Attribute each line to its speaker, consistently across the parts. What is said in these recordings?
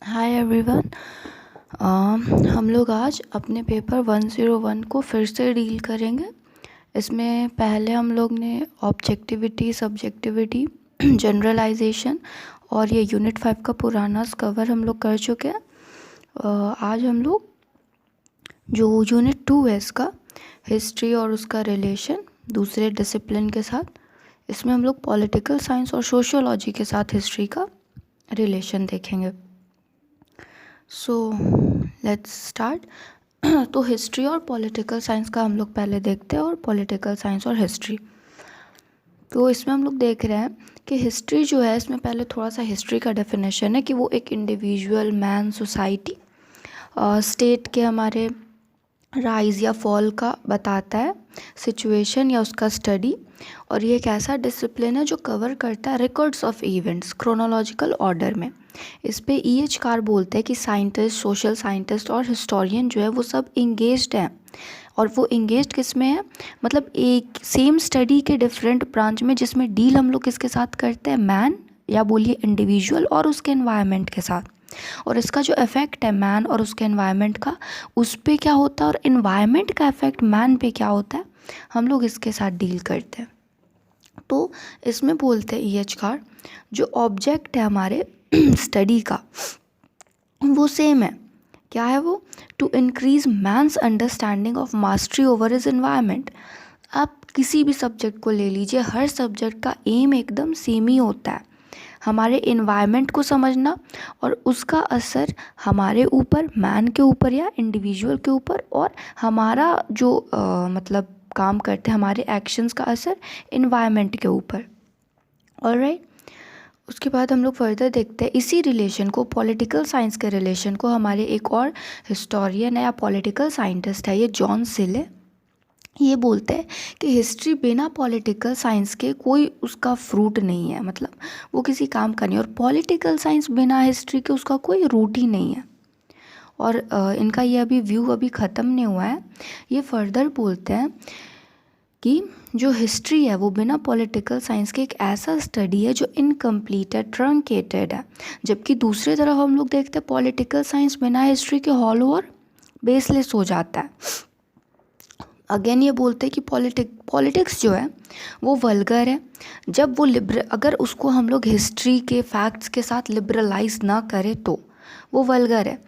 Speaker 1: Hi everyone. हम लोग आज अपने पेपर 101 को फिर से डील करेंगे। इसमें पहले हम लोग ने ऑब्जेक्टिविटी, सब्जेक्टिविटी, जनरलाइजेशन और ये यूनिट 5 का पुराना कवर हम लोग कर चुके हैं। आज हम लोग जो यूनिट 2 है इसका हिस्ट्री और उसका रिलेशन दूसरे डिसिप्लिन के साथ, इसमें हम लोग पॉलिटिकल साइंस और सोशियोलॉजी के साथ हिस्ट्री का रिलेशन देखेंगे। So let's start. तो हिस्ट्री और पॉलिटिकल साइंस का हम लोग पहले देखते हैं, और पॉलिटिकल साइंस और हिस्ट्री। तो इसमें हम लोग देख रहे हैं कि हिस्ट्री जो है, इसमें पहले थोड़ा सा हिस्ट्री का डेफिनेशन है कि वो एक इंडिविजुअल, मैन, सोसाइटी, स्टेट के हमारे राइज या फॉल का बताता है, सिचुएशन या उसका स्टडी। और ये एक ऐसा डिसिप्लिन है जो कवर करता है records of events chronological order में। इस पे E.H. कार बोलते हैं कि साइंटिस्ट, सोशल साइंटिस्ट और हिस्टोरियन जो है वो सब इंगेज्ड हैं। और वो इंगेज्ड किस में है, मतलब एक सेम स्टडी के डिफरेंट ब्रांच में, जिसमें डील हम लोग किसके साथ करते हैं, मैन या बोलिए इंडिविजुअल और उसके एनवायरनमेंट के साथ। और इसका जो इफ़ेक्ट है मैन और उसके एनवायरनमेंट का, उस पर क्या होता है, और एनवायरनमेंट का इफ़ेक्ट मैन पे क्या होता है, हम लोग इसके साथ डील करते हैं। तो इसमें बोलते हैं E.H. कार, जो ऑब्जेक्ट है हमारे स्टडी का वो सेम है। क्या है वो, to increase man's understanding of mastery over his environment. आप किसी भी सब्जेक्ट को ले लीजिए, हर सब्जेक्ट का एम एकदम सेम ही होता है, हमारे इन्वायरमेंट को समझना और उसका असर हमारे ऊपर, मैन के ऊपर या इंडिविजुअल के ऊपर, और हमारा जो मतलब काम करते हैं, हमारे एक्शंस का असर इन्वायरमेंट के ऊपर। ऑलराइट, उसके बाद हम लोग फर्दर देखते हैं इसी रिलेशन को, पॉलिटिकल साइंस के रिलेशन को। हमारे एक और हिस्टोरियन है या पॉलिटिकल साइंटिस्ट है, ये जॉन सिले। ये बोलते हैं कि हिस्ट्री बिना पॉलिटिकल साइंस के कोई उसका फ्रूट नहीं है, मतलब वो किसी काम का नहीं, और पॉलिटिकल साइंस बिना हिस्ट्री के उसका कोई रूट ही नहीं है। और इनका ये अभी व्यू अभी ख़त्म नहीं हुआ है। ये फर्दर बोलते हैं कि जो हिस्ट्री है वो बिना पॉलिटिकल साइंस के एक ऐसा स्टडी है जो इनकम्प्लीट है, ट्रंकेटेड है। जबकि दूसरी तरफ हम लोग देखते हैं पॉलिटिकल साइंस बिना हिस्ट्री के हॉलो और बेसलेस हो जाता है। अगेन ये बोलते हैं कि पॉलिटिक्स जो है वो वल्गर है, जब वो अगर उसको हम लोग हिस्ट्री के फैक्ट्स के साथ लिबरलाइज ना करें तो वो वल्गर है।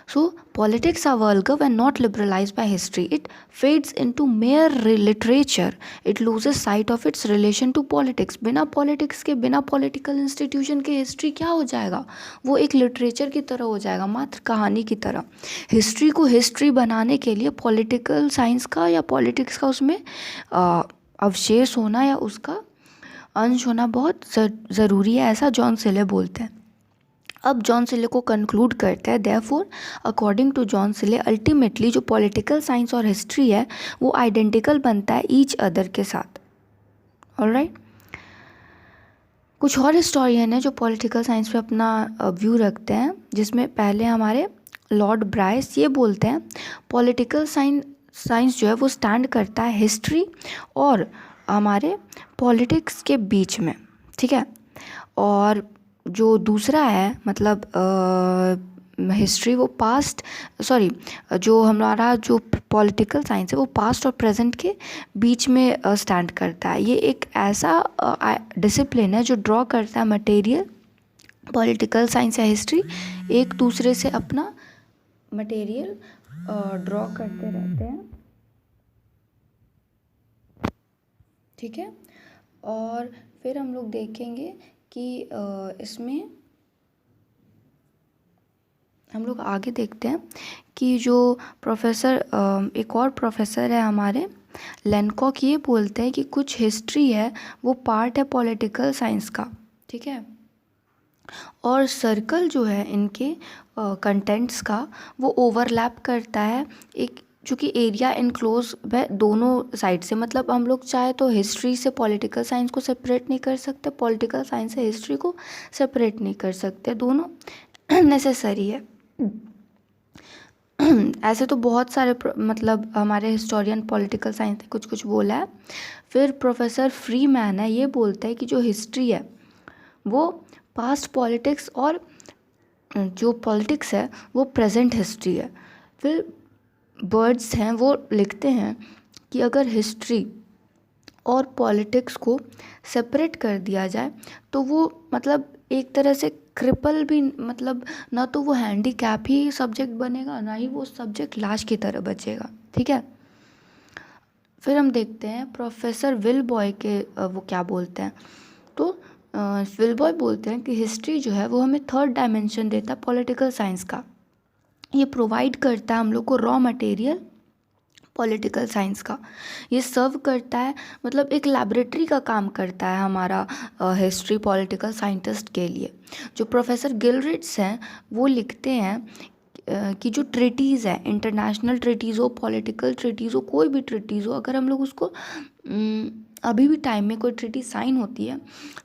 Speaker 1: So politics are vulgar when not liberalised by history, it fades into mere literature, it loses sight of its relation to politics. बिना पॉलिटिक्स के, बिना पॉलिटिकल इंस्टीट्यूशन के हिस्ट्री क्या हो जाएगा, वो एक लिटरेचर की तरह हो जाएगा, मात्र कहानी की तरह। हिस्ट्री को हिस्ट्री बनाने के लिए पॉलिटिकल साइंस का या पॉलिटिक्स का उसमें अवशेष होना या उसका अंश होना बहुत ज़रूरी है, ऐसा जॉन सिले बोलते हैं। अब जॉन सिले को कंक्लूड करते हैं, देयरफॉर अकॉर्डिंग टू जॉन सिले, अल्टीमेटली जो पॉलिटिकल साइंस और हिस्ट्री है वो आइडेंटिकल बनता है ईच अदर के साथ। ऑलराइट, कुछ और हिस्टोरियन है जो पॉलिटिकल साइंस पे अपना व्यू रखते हैं, जिसमें पहले हमारे लॉर्ड ब्राइस। ये बोलते हैं पॉलिटिकल साइंस जो है वो स्टैंड करता है हिस्ट्री और हमारे पॉलिटिक्स के बीच में, ठीक है। और जो दूसरा है, मतलब हिस्ट्री, वो पास्ट, सॉरी, जो हमारा जो पॉलिटिकल साइंस है वो पास्ट और प्रेजेंट के बीच में स्टैंड करता है। ये एक ऐसा डिसिप्लिन है जो ड्रॉ करता है मटेरियल, पॉलिटिकल साइंस या हिस्ट्री एक दूसरे से अपना मटेरियल ड्रॉ करते रहते हैं, ठीक है। और फिर हम लोग देखेंगे कि इसमें हम लोग आगे देखते हैं कि जो प्रोफेसर, एक और प्रोफेसर है हमारे लेनकॉक, ये बोलते हैं कि कुछ हिस्ट्री है वो पार्ट है पॉलिटिकल साइंस का, ठीक है। और सर्कल जो है इनके कंटेंट्स का वो ओवरलैप करता है, एक जो कि एरिया इनक्लोज है दोनों साइड से। मतलब हम लोग चाहे तो हिस्ट्री से पॉलिटिकल साइंस को सेपरेट नहीं कर सकते, पॉलिटिकल साइंस से हिस्ट्री को सेपरेट नहीं कर सकते, दोनों नेसेसरी है। ऐसे तो बहुत सारे मतलब हमारे हिस्टोरियन पॉलिटिकल साइंस ने कुछ कुछ बोला है। फिर प्रोफेसर फ्रीमैन है, ये बोलता है कि जो हिस्ट्री है वो पास्ट पॉलिटिक्स और जो पॉलिटिक्स है वो प्रेजेंट हिस्ट्री है। फिर बर्ड्स हैं वो लिखते हैं कि अगर हिस्ट्री और पॉलिटिक्स को सेपरेट कर दिया जाए तो वो मतलब एक तरह से क्रिपल भी, मतलब ना तो वो हैंडीकैप ही सब्जेक्ट बनेगा, ना ही वो सब्जेक्ट लाश की तरह बचेगा। ठीक है, फिर हम देखते हैं प्रोफेसर विल बॉय के वो क्या बोलते हैं। तो विल बॉय बोलते हैं कि हिस्ट्री जो है वो हमें थर्ड डायमेंशन देता है पॉलिटिकल साइंस का। ये प्रोवाइड करता है हम लोग को रॉ मटेरियल पॉलिटिकल साइंस का। ये सर्व करता है, मतलब एक लैबोरेटरी का काम करता है हमारा हिस्ट्री पॉलिटिकल साइंटिस्ट के लिए। जो प्रोफेसर गिलरिट्स हैं वो लिखते हैं कि जो ट्रीटीज़ है, इंटरनेशनल ट्रीटीज़ हो, पॉलिटिकल ट्रीटीज़ हो, कोई भी ट्रीटीज़ हो, अगर हम लोग उसको अभी भी टाइम में कोई ट्रीटी साइन होती है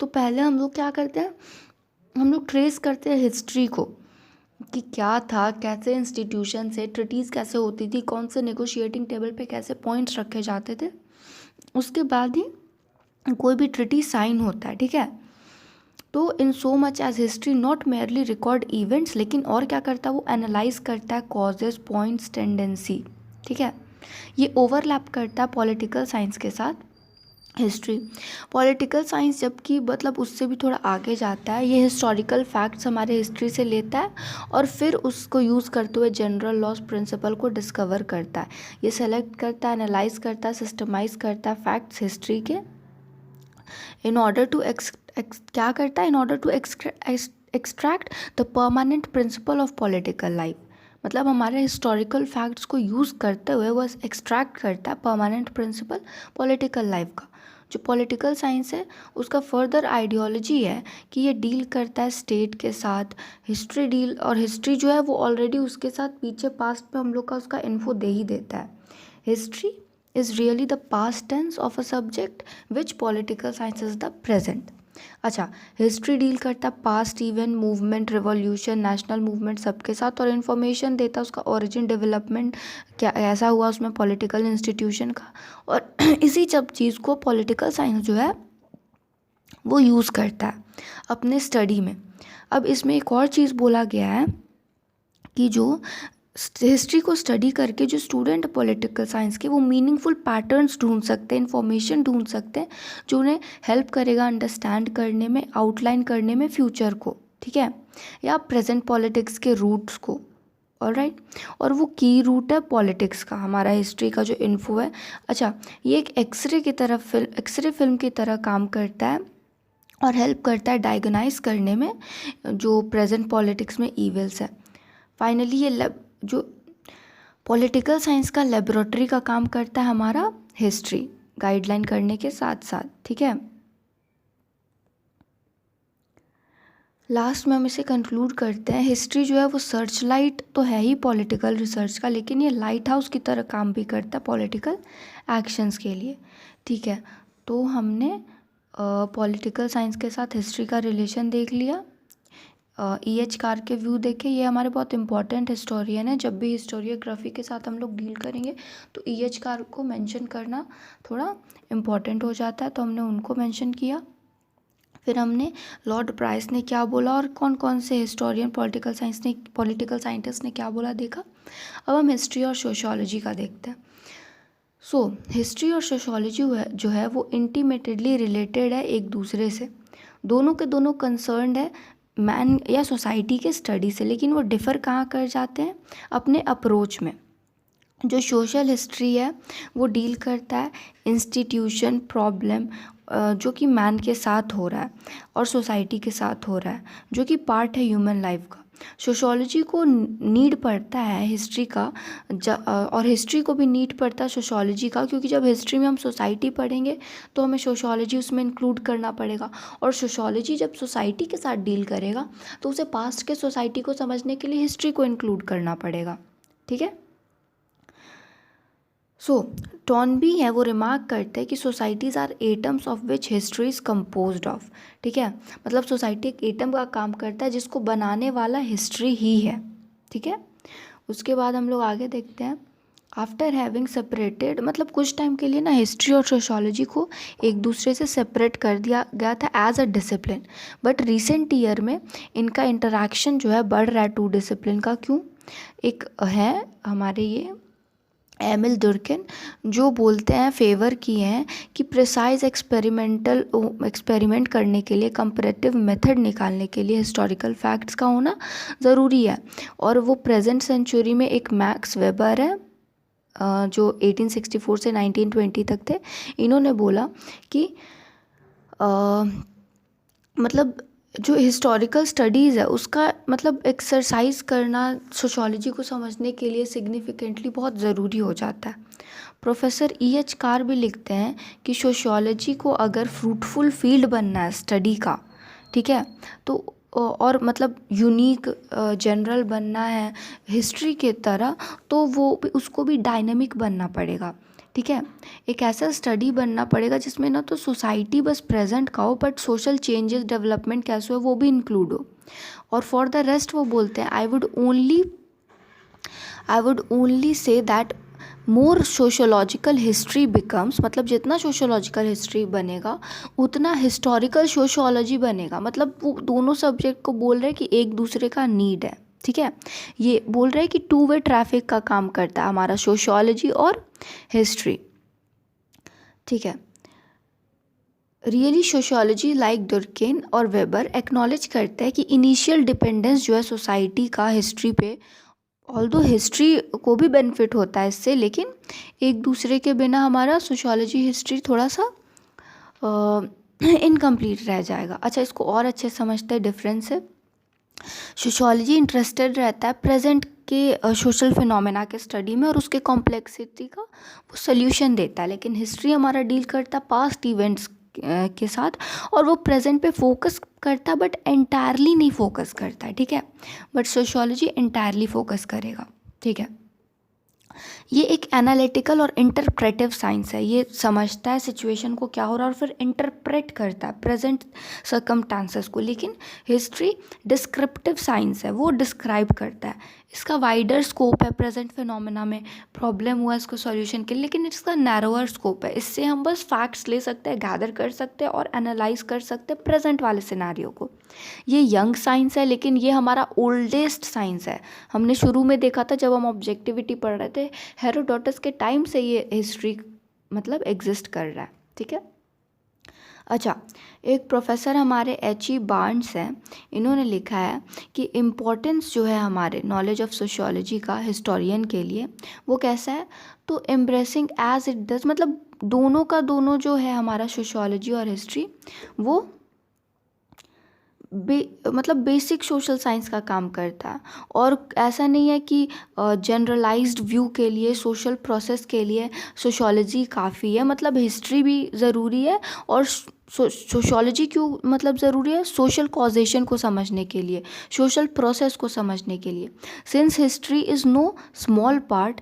Speaker 1: तो पहले हम लोग क्या करते हैं, हम लोग ट्रेस करते हैं हिस्ट्री को कि क्या था, कैसे इंस्टीट्यूशन से ट्रीटीज़ कैसे होती थी, कौन से नेगोशिएटिंग टेबल पे कैसे पॉइंट्स रखे जाते थे, उसके बाद ही कोई भी ट्रीटी साइन होता है। ठीक है, तो in so much as history not merely record events, लेकिन और क्या करता है वो एनालाइज करता है कॉजेज, पॉइंट्स, टेंडेंसी। ठीक है, ये ओवरलैप करता है पॉलिटिकल साइंस के साथ हिस्ट्री। पॉलिटिकल साइंस जबकि मतलब उससे भी थोड़ा आगे जाता है, ये हिस्टोरिकल फैक्ट्स हमारे हिस्ट्री से लेता है और फिर उसको यूज़ करते हुए जनरल लॉज प्रिंसिपल को डिस्कवर करता है। ये सेलेक्ट करता है, एनालाइज करता है, सिस्टमाइज करता है फैक्ट्स हिस्ट्री के, इन ऑर्डर टू क्या करता है, in order to extract the permanent principle of political life. मतलब हमारे हिस्टोरिकल फैक्ट्स को यूज़ करते हुए वो एक्सट्रैक्ट करता है परमानेंट प्रिंसिपल पॉलिटिकल लाइफ का। जो पॉलिटिकल साइंस है उसका फर्दर आइडियोलॉजी है कि ये डील करता है स्टेट के साथ, हिस्ट्री डील, और हिस्ट्री जो है वो ऑलरेडी उसके साथ पीछे पास्ट में हम लोग का उसका इन्फो दे ही देता है। History is really the past tense of a subject which political science is the present। अच्छा, हिस्ट्री डील करता past event, movement, revolution, national movement सबके साथ और इन्फॉर्मेशन देता उसका ओरिजिन, डेवलपमेंट क्या ऐसा हुआ उसमें पॉलिटिकल इंस्टीट्यूशन का, और इसी सब चीज़ को पॉलिटिकल साइंस जो है वो यूज़ करता है अपने स्टडी में। अब इसमें एक और चीज़ बोला गया है कि जो हिस्ट्री को स्टडी करके जो स्टूडेंट पॉलिटिकल साइंस के वो मीनिंगफुल पैटर्न्स ढूंढ सकते हैं, इन्फॉर्मेशन ढूंढ सकते हैं जो उन्हें हेल्प करेगा अंडरस्टैंड करने में, आउटलाइन करने में फ्यूचर को। ठीक है, या प्रेजेंट पॉलिटिक्स के रूट्स को। ऑलराइट, और वो की रूट है पॉलिटिक्स का, हमारा हिस्ट्री का जो इन्फो है। अच्छा, ये एक एक्सरे की तरह एक्सरे फिल्म की तरह काम करता है और हेल्प करता है डायग्नाइज करने में जो प्रेजेंट पॉलिटिक्स में ईविल्स है। फाइनली ये जो पॉलिटिकल साइंस का लेबोरेटरी का काम करता है हमारा हिस्ट्री, गाइडलाइन करने के साथ साथ। ठीक है, लास्ट में हम इसे कंक्लूड करते हैं। हिस्ट्री जो है वो सर्च लाइट तो है ही पॉलिटिकल रिसर्च का, लेकिन ये लाइट हाउस की तरह काम भी करता है पॉलिटिकल एक्शंस के लिए। ठीक है, तो हमने पॉलिटिकल साइंस के साथ हिस्ट्री का रिलेशन देख लिया। E.H. कार के व्यू देखे, ये हमारे बहुत इंपॉर्टेंट हिस्टोरियन है। जब भी हिस्टोरियोग्राफी के साथ हम लोग डील करेंगे तो E.H. कार को मेंशन करना थोड़ा इम्पॉर्टेंट हो जाता है, तो हमने उनको मेंशन किया। फिर हमने लॉर्ड ब्राइस ने क्या बोला और कौन कौन से हिस्टोरियन पॉलिटिकल साइंटिस्ट ने क्या बोला देखा। अब हम हिस्ट्री और सोशियोलॉजी का देखते हैं। सो हिस्ट्री और सोशियोलॉजी जो है वो इंटीमेटेडली रिलेटेड है एक दूसरे से, दोनों के दोनों कंसर्न्ड है मैन या सोसाइटी के स्टडी से, लेकिन वो डिफ़र कहाँ कर जाते हैं अपने अप्रोच में। जो सोशल हिस्ट्री है वो डील करता है इंस्टीट्यूशन प्रॉब्लम जो कि मैन के साथ हो रहा है और सोसाइटी के साथ हो रहा है, जो कि पार्ट है ह्यूमन लाइफ का। सोशियोलॉजी को नीड पड़ता है हिस्ट्री का और हिस्ट्री को भी नीड पड़ता है सोशियोलॉजी का, क्योंकि जब हिस्ट्री में हम सोसाइटी पढ़ेंगे तो हमें सोशियोलॉजी उसमें इंक्लूड करना पड़ेगा, और सोशियोलॉजी जब सोसाइटी के साथ डील करेगा तो उसे पास्ट के सोसाइटी को समझने के लिए हिस्ट्री को इंक्लूड करना पड़ेगा। ठीक है, सो टॉनबी है वो रिमार्क करते हैं कि societies are atoms of which history is composed of. ठीक है, मतलब सोसाइटी एक एटम का काम करता है जिसको बनाने वाला हिस्ट्री ही है। ठीक है, उसके बाद हम लोग आगे देखते हैं आफ्टर हैविंग सेपरेटेड, मतलब कुछ टाइम के लिए ना हिस्ट्री और सोशोलॉजी को एक दूसरे से सेपरेट कर दिया गया था as a discipline, but recent year में इनका इंटरेक्शन जो है बढ़ रहा है टू डिसिप्लिन का। क्यों? एक है हमारे ये एमिल दुर्किन, जो बोलते हैं, फेवर किए हैं कि प्रिसाइज एक्सपेरिमेंट करने के लिए, कंपैरेटिव मेथड निकालने के लिए हिस्टोरिकल फैक्ट्स का होना ज़रूरी है। और वो प्रेजेंट सेंचुरी में एक मैक्स वेबर है जो 1864 से 1920 तक थे। इन्होंने बोला कि मतलब जो हिस्टोरिकल स्टडीज़ है उसका मतलब एक्सरसाइज करना सोशोलॉजी को समझने के लिए सिग्निफिकेंटली बहुत ज़रूरी हो जाता है। प्रोफेसर EH कार भी लिखते हैं कि सोशोलॉजी को अगर फ्रूटफुल फील्ड बनना है स्टडी का, ठीक है, तो और मतलब यूनिक जनरल बनना है हिस्ट्री के तरह, तो वो भी, उसको भी डायनेमिक बनना पड़ेगा। ठीक है, एक ऐसा स्टडी बनना पड़ेगा जिसमें ना तो सोसाइटी बस प्रेजेंट का हो, बट सोशल चेंजेस, डेवलपमेंट कैसे हो वो भी इंक्लूड हो। और फॉर द रेस्ट वो बोलते हैं, I would only say that more sociological history becomes, मतलब जितना सोशोलॉजिकल हिस्ट्री बनेगा उतना हिस्टोरिकल सोशोलॉजी बनेगा। मतलब वो दोनों सब्जेक्ट को बोल रहे हैं कि एक दूसरे का नीड है। ठीक है, ये बोल रहे हैं कि टू वे ट्रैफिक का काम करता है हमारा सोशोलॉजी और हिस्ट्री। ठीक है, रियली सोशोलॉजी लाइक डुर्केन और वेबर एक्नॉलेज करते हैं कि इनिशियल डिपेंडेंस जो है सोसाइटी का हिस्ट्री पे, ऑल्दो हिस्ट्री को भी बेनिफिट होता है इससे, लेकिन एक दूसरे के बिना हमारा सोशोलॉजी हिस्ट्री थोड़ा सा इनकम्प्लीट रह जाएगा। अच्छा, इसको और अच्छे समझते हैं डिफरेंस है। सोशोलॉजी इंटरेस्टेड रहता है प्रेजेंट के सोशल फिनोमेना के स्टडी में और उसके कॉम्प्लेक्सिटी का वो सोल्यूशन देता है, लेकिन हिस्ट्री हमारा डील करता है पास्ट इवेंट्स के साथ, और वो प्रेजेंट पे फोकस करता है बट एंटायरली नहीं फोकस करता है। ठीक है, बट सोशोलॉजी एंटायरली फोकस करेगा। ठीक है, ये एक एनालिटिकल और इंटरप्रेटिव साइंस है। ये समझता है सिचुएशन को क्या हो रहा है और फिर इंटरप्रेट करता है प्रेजेंट सर्कमस्टांसेस को। लेकिन हिस्ट्री डिस्क्रिप्टिव साइंस है, वो डिस्क्राइब करता है। इसका वाइडर स्कोप है, प्रेजेंट फिनोमेना में प्रॉब्लम हुआ इसको सॉल्यूशन के लिए, लेकिन इसका नैरोअर स्कोप है। इससे हम बस फैक्ट्स ले सकते हैं, गैदर कर सकते हैं और एनालाइज कर सकते हैं प्रेजेंट वाले सिनेरियो को। ये यंग साइंस है, लेकिन ये हमारा ओल्डेस्ट साइंस है। हमने शुरू में देखा था जब हम ऑब्जेक्टिविटी पढ़ रहे थे, हेरोडोटस के टाइम से ये हिस्ट्री मतलब एग्जिस्ट कर रहा है। ठीक है, अच्छा, एक प्रोफेसर हमारे H.E. बार्न्स हैं, इन्होंने लिखा है कि इम्पोर्टेंस जो है हमारे नॉलेज ऑफ सोशियोलॉजी का हिस्टोरियन के लिए वो कैसा है, तो एम्ब्रेसिंग एज इट डज, मतलब दोनों का दोनों जो है हमारा सोशियोलॉजी और हिस्ट्री वो मतलब बेसिक सोशल साइंस का काम करता है। और ऐसा नहीं है कि जनरलाइज्ड व्यू के लिए, सोशल प्रोसेस के लिए सोशोलॉजी काफ़ी है, मतलब हिस्ट्री भी ज़रूरी है। और सोशोलॉजी क्यों मतलब ज़रूरी है? सोशल कॉजेशन को समझने के लिए, सोशल प्रोसेस को समझने के लिए। Since history is know small part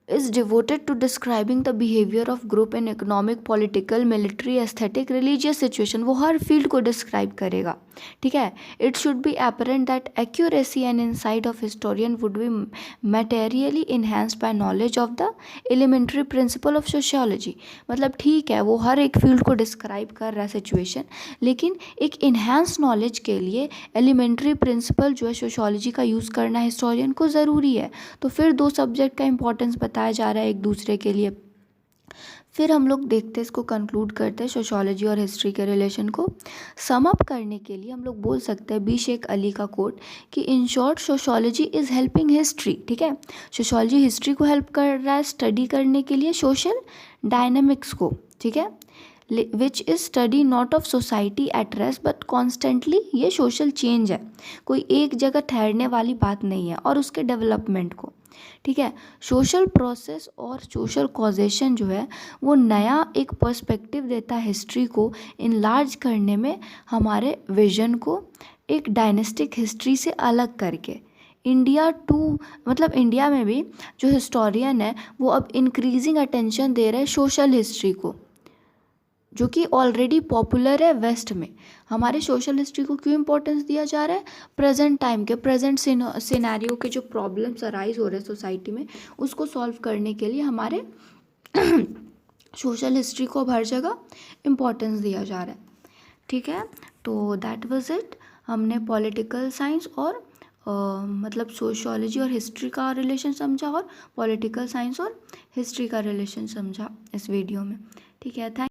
Speaker 1: is devoted to describing the behavior of group in economic, political, military, aesthetic, religious situation, वो हर फील्ड को डिस्क्राइब करेगा। ठीक है, it should be apparent that accuracy and insight of historian would be materially enhanced by knowledge of the elementary principle of sociology। मतलब ठीक है, वो हर एक फील्ड को डिस्क्राइब कर रहा है सिचुएशन, लेकिन एक इन्हांस नॉलेज के लिए एलिमेंट्री प्रिंसिपल जो है सोशोलॉजी का यूज़ करना हिस्टोरियन को ज़रूरी है। तो फिर दो सब्जेक्ट का इंपॉर्टेंस बताया जा रहा है एक दूसरे के लिए। फिर हम लोग देखते हैं, इसको कंक्लूड करते हैं सोशोलॉजी और हिस्ट्री के रिलेशन को। सम अप करने के लिए हम लोग बोल सकते हैं बी शेख अली का कोट कि in short sociology is helping history. ठीक है, सोशोलॉजी हिस्ट्री को हेल्प कर रहा है स्टडी करने के लिए सोशल डायनेमिक्स को। ठीक है, which is study not of society at rest but constantly, ये सोशल चेंज है, कोई एक जगह ठहरने वाली बात नहीं है, और उसके डेवलपमेंट को। ठीक है, सोशल प्रोसेस और सोशल कॉजेशन जो है वो नया एक पर्सपेक्टिव देता है हिस्ट्री को इनलार्ज करने में, हमारे विजन को एक डायनेस्टिक हिस्ट्री से अलग करके। इंडिया टू मतलब इंडिया में भी जो हिस्टोरियन है वो अब इंक्रीजिंग अटेंशन दे रहे हैं सोशल हिस्ट्री को। जो कि ऑलरेडी पॉपुलर है वेस्ट में। हमारे सोशल हिस्ट्री को क्यों इम्पोर्टेंस दिया जा रहा है? प्रेजेंट टाइम के, प्रेजेंट सिनेरियो के जो प्रॉब्लम्स अराइज हो रहे हैं सोसाइटी में, उसको सॉल्व करने के लिए हमारे सोशल हिस्ट्री को अब हर जगह इम्पोर्टेंस दिया जा रहा है। ठीक है, तो दैट वाज इट। हमने पॉलिटिकल साइंस और मतलब सोशियोलॉजी और हिस्ट्री का रिलेशन समझा और पॉलिटिकल साइंस और हिस्ट्री का रिलेशन समझा इस वीडियो में। ठीक है, थैंक